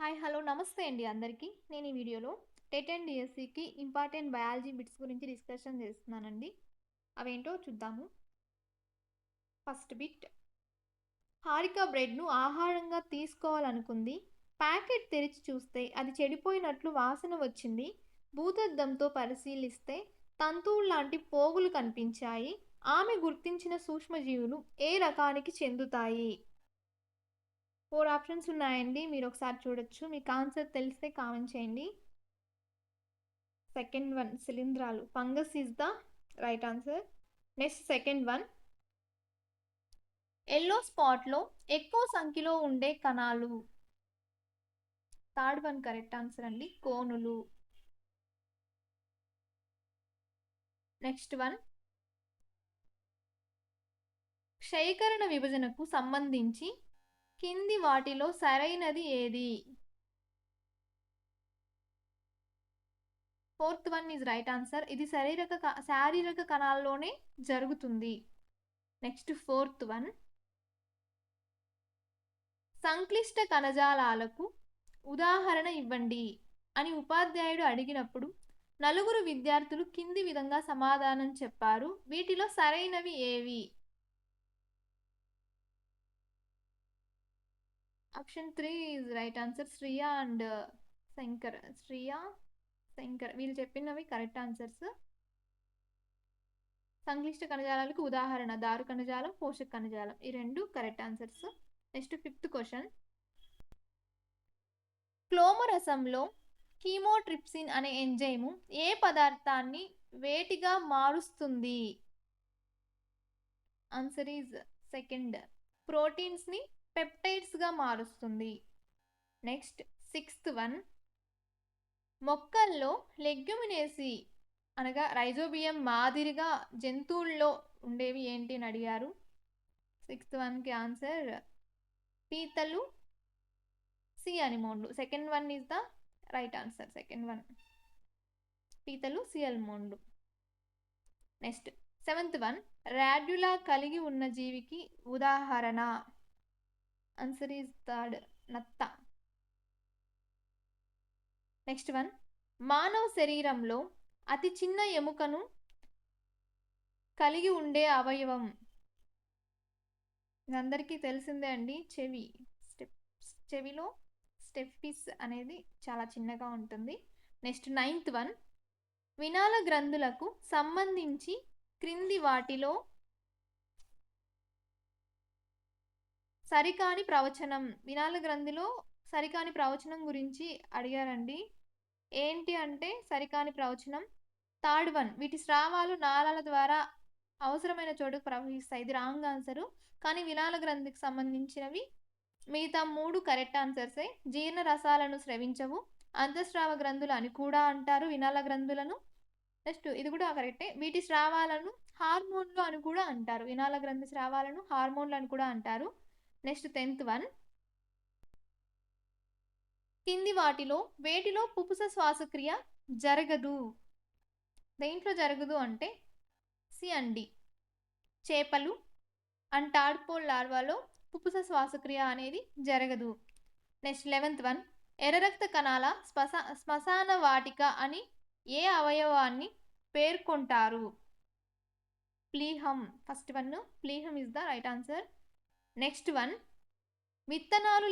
Hi hello నమస్తే అండి అందరికీ. నేను ఈ వీడియోలో టెట్ అండ్ డిఎస్సికి ఇంపార్టెంట్ బయాలజీ బిట్స్ గురించి డిస్కషన్ చేస్తున్నానండి. అవేంటో చూద్దాము. ఫస్ట్ బిట్, హారిక బ్రెడ్ను ఆహారంగా తీసుకోవాలనుకుంది. ప్యాకెట్ తెరిచి చూస్తే అది చెడిపోయినట్లు వాసన వచ్చింది. భూతద్దంతో పరిశీలిస్తే తంతువుల్లాంటి పోగులు కనిపించాయి. ఆమె గుర్తించిన సూక్ష్మజీవులు ఏ రకానికి చెందుతాయి? 4 ఆప్షన్స్ ఉన్నాయండి. మీరు ఒకసారి చూడొచ్చు. మీకు ఆన్సర్ తెలిస్తే కామెంట్ చేయండి. సెకండ్ వన్, శిలీంధ్రాలు. Fungus is the right answer. Next second one, yellow స్పాట్లో ఎక్కువ సంఖ్యలో ఉండే కణాలు. థర్డ్ వన్ కరెక్ట్ ఆన్సర్ అండి, కోనులు. నెక్స్ట్ వన్, క్షయకరణ విభజనకు సంబంధించి కింది వాటిలో సరైనది ఏది? Fourth one is right answer. ఇది శారీరక కణాల్లోనే జరుగుతుంది. నెక్స్ట్ ఫోర్త్ వన్, సంక్లిష్ట కణజాలాలకు ఉదాహరణ ఇవ్వండి అని ఉపాధ్యాయుడు అడిగినప్పుడు నలుగురు విద్యార్థులు కింది విధంగా సమాధానం చెప్పారు. వీటిలో సరైనవి ఏవి? Option 3 is right answer. Shriya and Shankar. Shriya, Shankar వీళ్ళు చెప్పినవి కరెక్ట్ ఆన్సర్స్. సంక్లిష్ట కణజాలాలకు ఉదాహరణ దారు కణజాలం, పోషక కణజాలం, ఈ రెండు correct answers. Next fifth question, క్లోమరసంలో కీమోట్రిప్సిన్ అనే ఎంజైము ఏ పదార్థాన్ని వేటిగా మారుస్తుంది? ఆన్సర్ ఈజ్ సెకండ్, ప్రోటీన్స్ని పెప్టైడ్స్గా మారుస్తుంది. నెక్స్ట్ సిక్స్త్ వన్, మొక్కల్లో లెగ్యుమినేసి అనగా రైజోబియం మాదిరిగా జంతువుల్లో ఉండేవి ఏంటి అని అడిగారు. సిక్స్త్ వన్కి ఆన్సర్ పీతలు, సి అనిమోన్లు. Second one is the right answer. Second one పీతలు, సి అనిమోన్లు. నెక్స్ట్ సెవెంత్ వన్, రాడ్యులా కలిగి ఉన్న జీవికి ఉదాహరణ. ఆన్సర్ ఈజ్ థర్డ్, నత్త. నెక్స్ట్ వన్, మానవ శరీరంలో అతి చిన్న ఎముకను కలిగి ఉండే అవయవం. ఇదందరికీ తెలిసిందే అండి, చెవి. చెవిలో స్టెఫిస్ అనేది చాలా చిన్నగా ఉంటుంది. నెక్స్ట్ నైన్త్ వన్, వినాల గ్రంథులకు సంబంధించి క్రింది వాటిలో సరికాని ప్రవచనం. వినాల గ్రంథిలో సరికాని ప్రవచనం గురించి అడిగారండి. ఏంటి అంటే సరికాని ప్రవచనం థర్డ్ వన్, వీటి స్రావాలు నాళాల ద్వారా అవసరమైన చోటుకు ప్రవహిస్తాయి. ఇది రాంగ్ ఆన్సరు. కానీ వినాల గ్రంథికి సంబంధించినవి మిగతా మూడు కరెక్ట్ ఆన్సర్సే. జీర్ణ రసాలను స్రవించవు, అంతఃస్రావ గ్రంథులు అని కూడా అంటారు వినాల గ్రంథులను. నెక్స్ట్ ఇది కూడా కరెక్టే, వీటి స్రావాలను హార్మోన్లు అని కూడా అంటారు. వినాల గ్రంథి స్రావాలను హార్మోన్లు అని కూడా అంటారు. నెక్స్ట్ 10th వన్, కింది వాటిలో వేటిలో పుపుస శ్వాసక్రియ జరగదు? దేంట్లో జరగదు అంటే సి అండ్ డి. చేపలు అండ్ టాడ్పోల్ లార్వాలో పుపుస శ్వాసక్రియ అనేది జరగదు. నెక్స్ట్ 11th వన్, ఎర్ర రక్త కణాల శ్మశాన వాటిక అని ఏ అవయవాన్ని పేర్కొంటారు? ప్లీహం. ఫస్ట్ వన్ ప్లీహం is the right answer. Next one, విత్తనాలు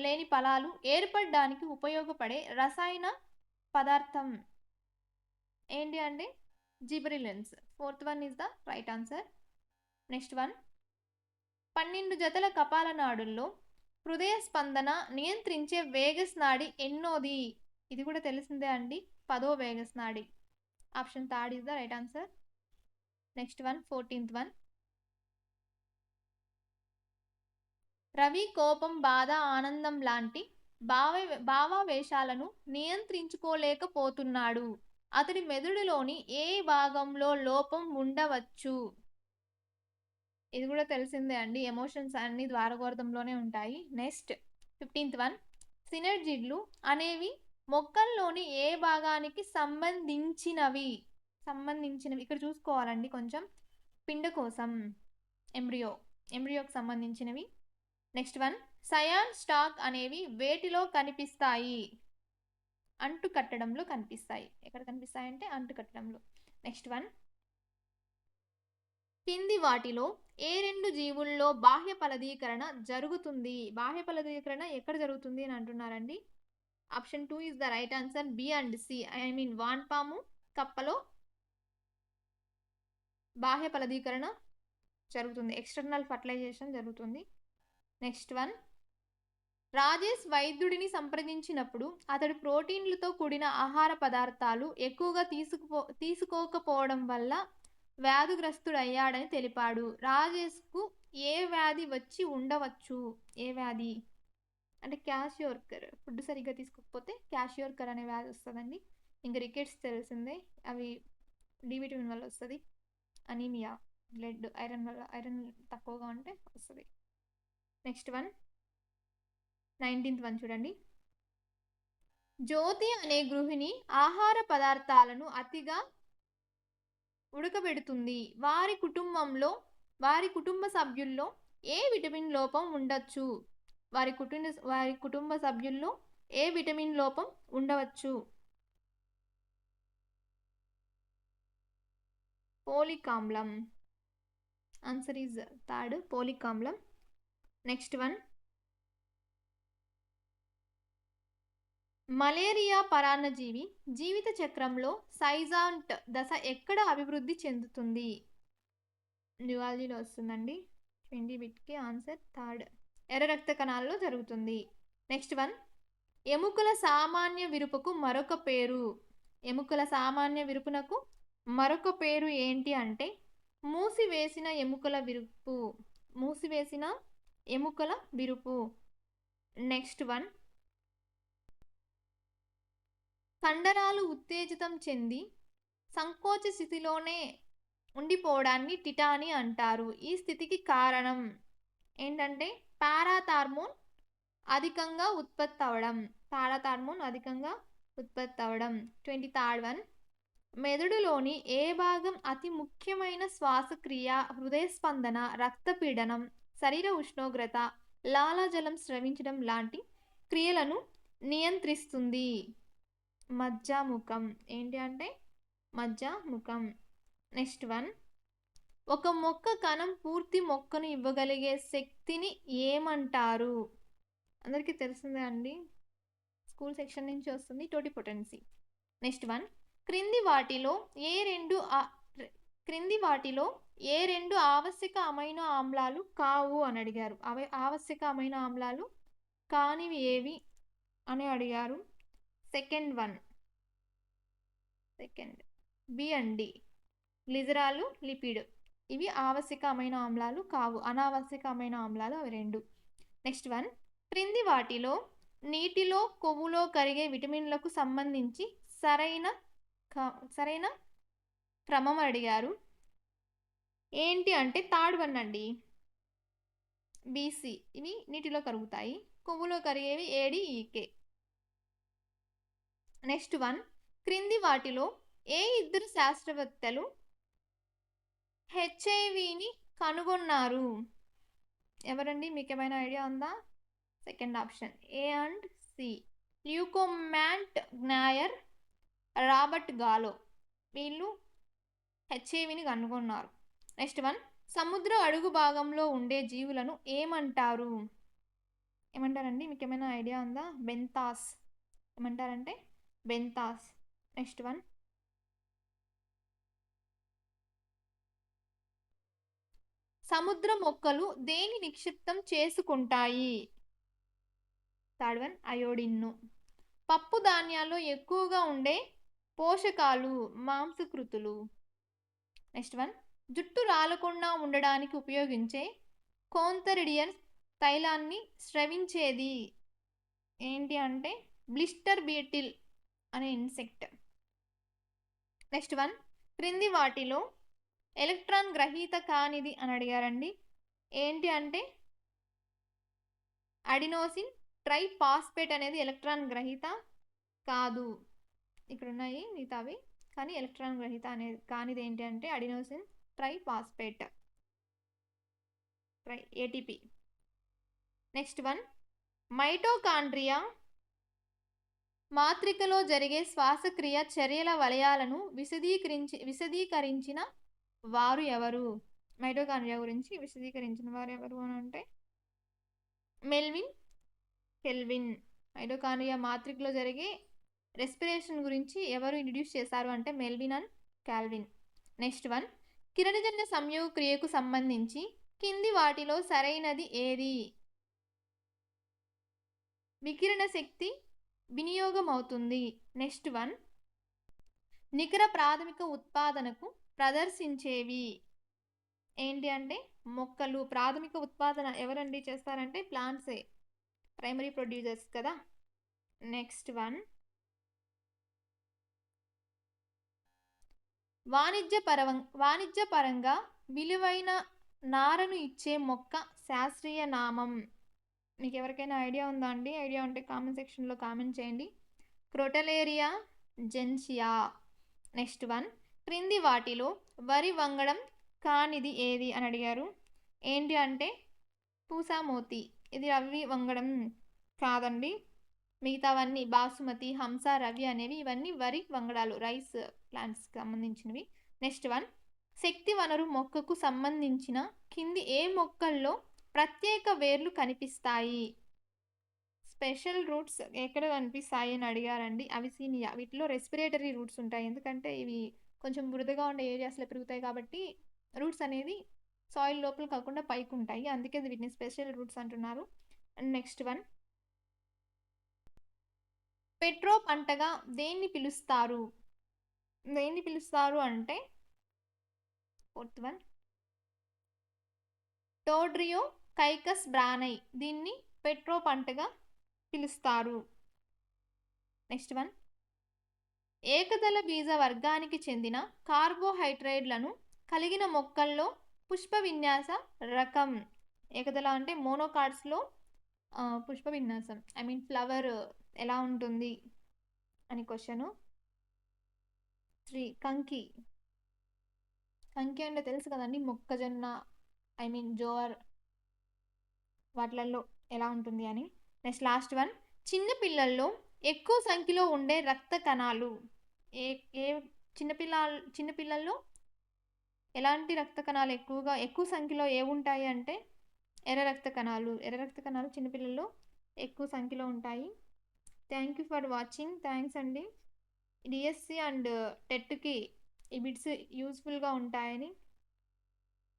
లేని ఫలాలు ఏర్పడడానికి ఉపయోగపడే రసాయన పదార్థం ఏంటి అంటే gibberellins. Fourth one is the right answer. Next one, 12 జతల కపాల నాడుల్లో హృదయ స్పందన నియంత్రించే వేగస్నాడి ఎన్నోది? ఇది కూడా తెలిసిందే అండి, 10వ వేగస్నాడి. Option third is the right answer. Next one 14th one, Ravi కోపం, బాధ, ఆనందం లాంటి భావావేశాలను నియంత్రించుకోలేకపోతున్నాడు. అతడి మెదడులోని ఏ భాగంలో లోపం ఉండవచ్చు? ఇది కూడా తెలిసిందే అండి, ఎమోషన్స్ అన్ని ద్వారగోర్ధంలోనే ఉంటాయి. నెక్స్ట్ 15th వన్, సినర్జిడ్లు అనేవి మొక్కల్లోని ఏ భాగానికి సంబంధించినవి? ఇక్కడ చూసుకోవాలండి కొంచెం. పిండ కోసం, ఎంబ్రియోకి సంబంధించినవి. నెక్స్ట్ వన్, సయాన్ స్టాక్ అనేవి వేటిలో కనిపిస్తాయి? అంటు కట్టడంలో కనిపిస్తాయి. ఎక్కడ కనిపిస్తాయంటే అంటు కట్టడంలో. నెక్స్ట్ వన్, కింది వాటిలో ఏ రెండు జీవుల్లో బాహ్య ఫలదీకరణ జరుగుతుంది? బాహ్య ఫలదీకరణ ఎక్కడ జరుగుతుంది అని అంటున్నారండి. Option 2 is the right answer. B and C. I mean వాన్పాము, కప్పలో బాహ్య ఫలదీకరణ జరుగుతుంది. ఎక్స్టర్నల్ ఫర్టిలైజేషన్ జరుగుతుంది. నెక్స్ట్ వన్, రాజేష్ వైద్యుడిని సంప్రదించినప్పుడు అతడు ప్రోటీన్లతో కూడిన ఆహార పదార్థాలు ఎక్కువగా తీసుకోకపోవడం వల్ల వ్యాధిగ్రస్తుడయ్యాడని తెలిపాడు. రాజేష్కు ఏ వ్యాధి వచ్చి ఉండవచ్చు? ఏ వ్యాధి అంటే క్యాషియోర్కర్. ఫుడ్ సరిగ్గా తీసుకోకపోతే క్యాషియోర్కర్ అనే వ్యాధి వస్తుందండి. ఇంకా రికెట్స్ తెలిసిందే, అవి డి విటమిన్ వల్ల వస్తుంది. అనీమియా, బ్లడ్ ఐరన్ వల్ల, ఐరన్ తక్కువగా ఉంటే వస్తుంది. నెక్స్ట్ వన్, 19th వన్ చూడండి. జ్యోతి అనే గృహిణి ఆహార పదార్థాలను అతిగా ఉడకబెడుతుంది. వారి కుటుంబ సభ్యుల్లో ఏ విటమిన్ లోపం ఉండొచ్చు? వారి కుటుంబ సభ్యుల్లో ఏ విటమిన్ లోపం ఉండవచ్చు? పోలిక్ ఆమ్లం. ఆన్సర్ ఈజ్ థర్డ్, పోలిక్ ఆమ్లం. నెక్స్ట్ వన్, మలేరియా పరాన్నజీవి జీవిత చక్రంలో సైజాంట్ దశ ఎక్కడ అభివృద్ధి చెందుతుంది? న్యూరాలజీలో వస్తుందండి. 20 బిట్కి ఆన్సర్ థర్డ్, ఎర్ర రక్త కణాల్లో జరుగుతుంది. నెక్స్ట్ వన్, ఎముకల సామాన్య విరుపుకు మరొక పేరు. ఎముకల సామాన్య విరుపునకు మరొక పేరు ఏంటి అంటే మూసివేసిన ఎముకల విరుపు. మూసివేసిన ఎముకల విరుపు. నెక్స్ట్ వన్, కండరాలు ఉత్తేజితం చెంది సంకోచ స్థితిలోనే ఉండిపోవడాన్ని టిటానీ అంటారు. ఈ స్థితికి కారణం ఏంటంటే పారాథార్మోన్ అధికంగా ఉత్పత్తి అవ్వడం. పారాథార్మోన్ అధికంగా ఉత్పత్తి అవ్వడం. 23rd వన్, మెదడులోని ఏ భాగం అతి ముఖ్యమైన శ్వాసక్రియ, హృదయ స్పందన, రక్తపీడనం, శరీర ఉష్ణోగ్రత, లాలాజలం స్రవించడం లాంటి క్రియలను నియంత్రిస్తుంది? మజ్జాముఖం. ఏంటి అంటే మజ్జాముఖం. నెక్స్ట్ వన్, ఒక మొక్క కణం పూర్తి మొక్కను ఇవ్వగలిగే శక్తిని ఏమంటారు? అందరికీ తెలిసిందే అండి, స్కూల్ సెక్షన్ నుంచి వస్తుంది, టోటిపోటెన్సీ. నెక్స్ట్ వన్, క్రింది వాటిలో ఏ రెండు ఆవశ్యక అమైనో ఆమ్లాలు కావు అని అడిగారు. ఆవశ్యక అమైనో ఆమ్లాలు కానివి ఏవి అని అడిగారు. సెకండ్ బి అండ్ డి, గ్లిజరాలు, లిపిడ్. ఇవి ఆవశ్యక అమైనో ఆమ్లాలు కావు. అనావశ్యక అమైనో ఆమ్లాలు అవి రెండు. నెక్స్ట్ వన్, క్రింది వాటిలో నీటిలో కొవ్వులో కరిగే విటమిన్లకు సంబంధించి సరైన క్రమం అడిగారు. ఏంటి అంటే థర్డ్ వన్ అండి, బీసీ. ఇవి నీటిలో కరుగుతాయి. కొవ్వులో కరిగేవి ఏడి, ఈకే. నెక్స్ట్ వన్, క్రింది వాటిలో ఏ ఇద్దరు శాస్త్రవేత్తలు హెచ్ఐవిని కనుగొన్నారు? ఎవరండి, మీకు ఏమైనా ఐడియా ఉందా? Second option A and C, Luc Montagnier, Robert Gallo. వీళ్ళు హెచ్ఐవిని కనుగొన్నారు. నెక్స్ట్ వన్, సముద్ర అడుగు భాగంలో ఉండే జీవులను ఏమంటారు? ఏమంటారండి, మీకు ఏమైనా ఐడియా ఉందా? బెంతాస్. ఏమంటారంటే బెంతాస్. నెక్స్ట్ వన్, సముద్ర మొక్కలు దేని నిక్షిప్తం చేసుకుంటాయి? థర్డ్ వన్, అయోడిన్ను. పప్పు ధాన్యాల్లో ఎక్కువగా ఉండే పోషకాలు మాంసకృతులు. నెక్స్ట్ వన్, జుట్టు రాలకుండా ఉండడానికి ఉపయోగించే కోంథరిడియన్ తైలాన్ని స్రవించేది ఏంటి అంటే బ్లిస్టర్ బీటిల్ అనే ఇన్సెక్ట్. నెక్స్ట్ వన్, క్రింది వాటిలో ఎలక్ట్రాన్ గ్రహీత కానిది అని అడిగారండి. ఏంటి అంటే అడినోసిన్ ట్రైఫాస్ఫేట్ అనేది ఎలక్ట్రాన్ గ్రహీత కాదు. ఇక్కడ ఉన్నాయి మిగతావి, కానీ ఎలక్ట్రాన్ గ్రహీత అనేది కానిది ఏంటి అంటే adenosine triphosphate, ATP. Next one, mitochondria మాత్రికలో జరిగే శ్వాసక్రియ చర్యల వలయాలను విశదీకరించిన వారు ఎవరు? మైటోకాండ్రియా గురించి విశదీకరించిన వారు ఎవరు అని అంటే మెల్విన్ కెల్విన్. మైటోకాండ్రియా మాత్రికలో జరిగే రెస్పిరేషన్ గురించి ఎవరు ఇంట్రడ్యూస్ చేశారు అంటే Melvin and Calvin. Next one, కిరణజన్య సంయోగ క్రియకు సంబంధించి కింది వాటిలో సరైనది ఏది? వికిరణ శక్తి వినియోగం అవుతుంది. నెక్స్ట్ వన్, నికర ప్రాథమిక ఉత్పాదనకు ప్రదర్శించేవి ఏంటి అంటే మొక్కలు. ప్రాథమిక ఉత్పాదన ఎవరండి చేస్తారంటే ప్లాంట్సే, ప్రైమరీ ప్రొడ్యూసర్స్ కదా. నెక్స్ట్ వన్, వాణిజ్యపరంగా విలువైన నారను ఇచ్చే మొక్క శాస్త్రీయ నామం. మీకు ఎవరికైనా ఐడియా ఉందా అండి? ఐడియా ఉంటే కామెంట్ సెక్షన్లో కామెంట్ చేయండి. క్రోటలేరియా జెన్సియా. నెక్స్ట్ వన్, క్రింది వాటిలో వరి వంగడం కానిది ఏది అని అడిగారు. ఏంటి అంటే పూసామోతి. ఇది రవి వంగడం కాదండి. మిగతావన్నీ బాసుమతి, హంస, రవి అనేవి ఇవన్నీ వరి వంగడాలు, రైస్ ప్లాంట్స్కి సంబంధించినవి. నెక్స్ట్ వన్, శక్తి వనరు మొక్కకు సంబంధించిన కింది ఏ మొక్కల్లో ప్రత్యేక వేర్లు కనిపిస్తాయి? స్పెషల్ రూట్స్ ఎక్కడ కనిపిస్తాయి అని అడిగారండి. అవిసీనియా. వీటిలో రెస్పిరేటరీ రూట్స్ ఉంటాయి. ఎందుకంటే ఇవి కొంచెం బురదగా ఉండే ఏరియాస్లో పెరుగుతాయి కాబట్టి రూట్స్ అనేది సాయిల్ లోపల కాకుండా పైకి ఉంటాయి. అందుకే వీటిని స్పెషల్ రూట్స్ అంటున్నారు. నెక్స్ట్ వన్, పెట్రో పంటగా దేన్ని పిలుస్తారు? దేన్ని పిలుస్తారు అంటే ఫోర్త్ వన్, టోడ్రియో కైకస్ బ్రానై. దీన్ని పెట్రో పంటగా పిలుస్తారు. నెక్స్ట్ వన్, ఏకదళ బీజ వర్గానికి చెందిన కార్బోహైడ్రేట్లను కలిగిన మొక్కల్లో పుష్ప విన్యాస రకం. ఏకదళ అంటే మోనోకాట్స్లో పుష్ప విన్యాసం, ఐ మీన్ ఫ్లవర్ ఎలా ఉంటుంది అని క్వశ్చను. 3, కంకి. కంకి అంటే తెలుసు కదండి, మొక్కజొన్న, ఐ మీన్ జోవర్ వాటిలలో ఎలా ఉంటుంది అని. నెక్స్ట్ లాస్ట్ వన్, చిన్నపిల్లల్లో ఎక్కువ సంఖ్యలో ఉండే రక్త కణాలు. ఏ చిన్నపిల్లల్లో ఎలాంటి రక్త కణాలు ఎక్కువ సంఖ్యలో ఉంటాయి అంటే ఎర్ర రక్త కణాలు. ఎర్ర రక్త కణాలు చిన్నపిల్లల్లో ఎక్కువ సంఖ్యలో ఉంటాయి. Thank you for watching. Thanks అండి. డిఎస్సి అండ్ టెట్కి ఈ బిట్స్ యూస్ఫుల్గా ఉంటాయని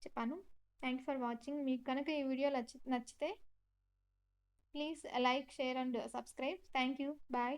చెప్పాను. Thank you for watching. మీకు కనుక ఈ వీడియో నచ్చితే please like, share and subscribe. Thank you. Bye.